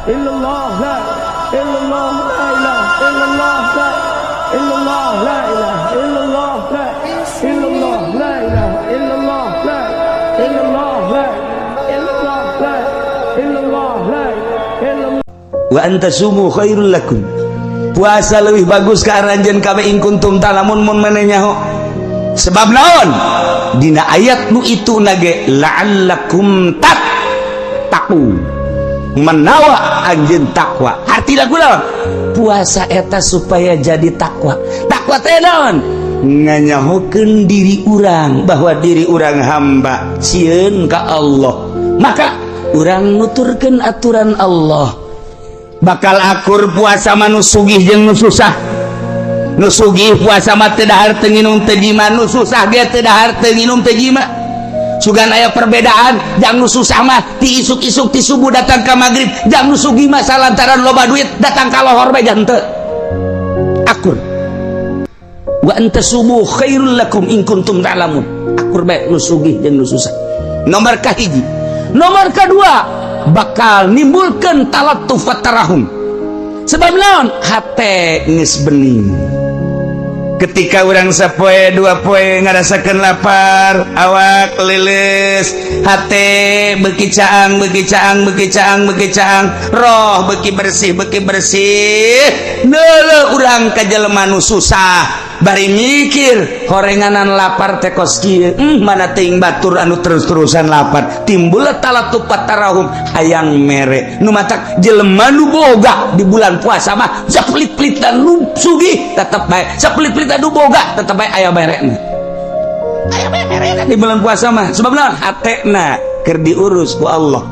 illallah, la illallah, la ilaha illallah, la illallah, la ilaha illallah, la illallah, la ilaha illallah, la illallah, la illallah, la illallah, la illallah. Wa antasumu khairul lakum. Puasa lebih bagus ka aranjeun kabeh in kuntum talamun mun maneh nyaho. Sebab naon? Dina ayat nu itu nage la'allakum tattaqu. Menawa anjeun takwa. Arti lagu naon? Puasa eta supaya jadi takwa. Takwa teh naon? Nganyahokeun diri urang bahwa diri urang hamba sieun ka Allah. Maka urang nuturkeun aturan Allah. Bakal akur puasa manu sugih jeung nu susah. Nu sugih puasa mah teu dahar teu nginum teu jima, nu susah ge teu dahar teu nginum teu jima. Sugan aya perbedaan, jang nu susah mah ti isuk-isuk ti subuh datang ka magrib, jang nu sugih mah salantaran loba duit datang ka lohor bae jan teu. Akur. Wa antasumu khairul lakum in kuntum ta'lamun. Akur bae nu sugih jeung nu susah. Nomor kahiji. Nomor kedua, bakal nimbulkan talatuf wa tarahum. Sebab naon? Hate geus bening. Ketika orang sapoe dua poe ngarasakeun lapar, awak leuleus, hate beuki caang, beuki caang, beuki caang, beuki caang, roh beuki bersih, neuleuh urang ka jelema nu susah. Bari mikir horenganan lapar teh kos kieu, mana teuing batur anu terus-terusan lapar, timbul talatuf patarahum hayang mere. Nu matak jelema nu boga di bulan puasa mah sapelit-pelitan nu sugih tetep bae, sapelit-pelitan nu boga tetep bae aya merena. Aya merena di bulan puasa mah. Sebab naon? Hatena keur diurus ku Allah.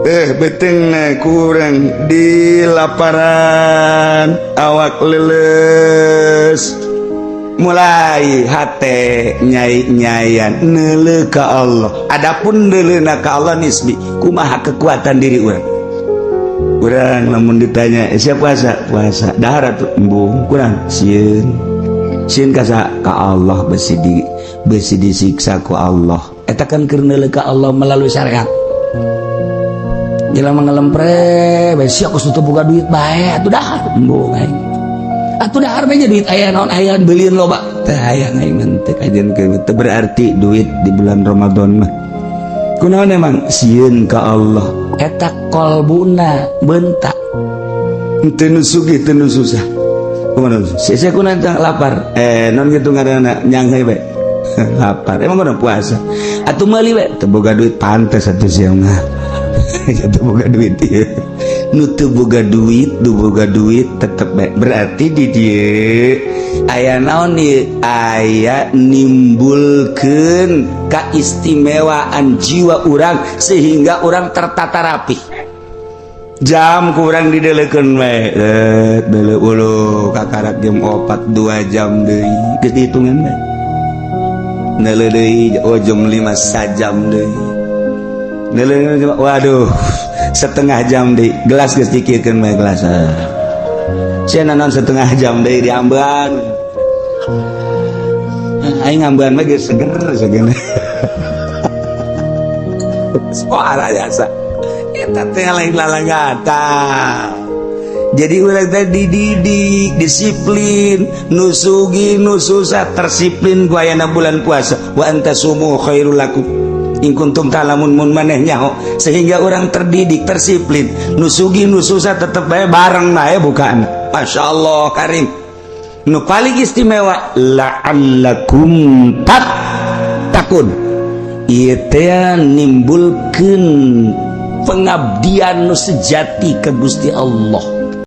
Betengna kurang di laparan, awak leles, mulai hate nyai-nyayan neuleuh ka Allah. Adapun neuleuhna ka Allah nisbi kumaha kekuatan diri urang. Urang lamun ditanya siapa puasa dahar atuh embung kurang sieun ka Allah besi disiksa ku Allah. Eta kan keur neuleuh ka Allah melalui syariat. Jelema ngelempre bae sia geus teu boga duit bae atuh dahar embung aing. Atuh dahar bae duit aya naon aya beulieun loba teh aya aing teh kajian ke teu berarti duit di bulan Ramadan mah. Kunaon emang sieun ka Allah eta qalbuna beuntak. Teu nu sugih teu nu susah. Kumaha sia kunaon lapar naon kitu ngaranna nyang bae lapar emang kunaon puasa atuh meuli bae teu boga duit pantes atuh sia mah. Teu boga duit ieu. Nu teu boga duit tetep bae. Berarti di dieu aya naon ieu? Aya nimbulkeun kaistimewaan jiwa urang sehingga urang tertata rapi. Jam kurang dideleukeun bae. Deuleuh uluh kakarak jam 4 2 jam deui. Geus dihitungan bae. Neuleuh deui jam 5 sajam deui. Waduh setengah jam di gelas geus dikiekeun bae gelas. Sia naon setengah jam deui diambean. Aing ngambean mah geus seger segenna. Suara biasa. Eta teh lain lalangata. Jadi urang teh dididik, disiplin, nu sugih nu susah tersiplin ku ayana bulan puasa. Wa antasumu khairul lakum in kuntum ta'lamun mun maneh nyaho, sehingga orang terdidik tersiplin nu sugih nu susah tetep bae bareng bae bukaan. Masyaallah karim. Nu paling istimewa la'allakum tattaqun. Ieu teh nimbulkeun pengabdian nu sejati ka Gusti Allah.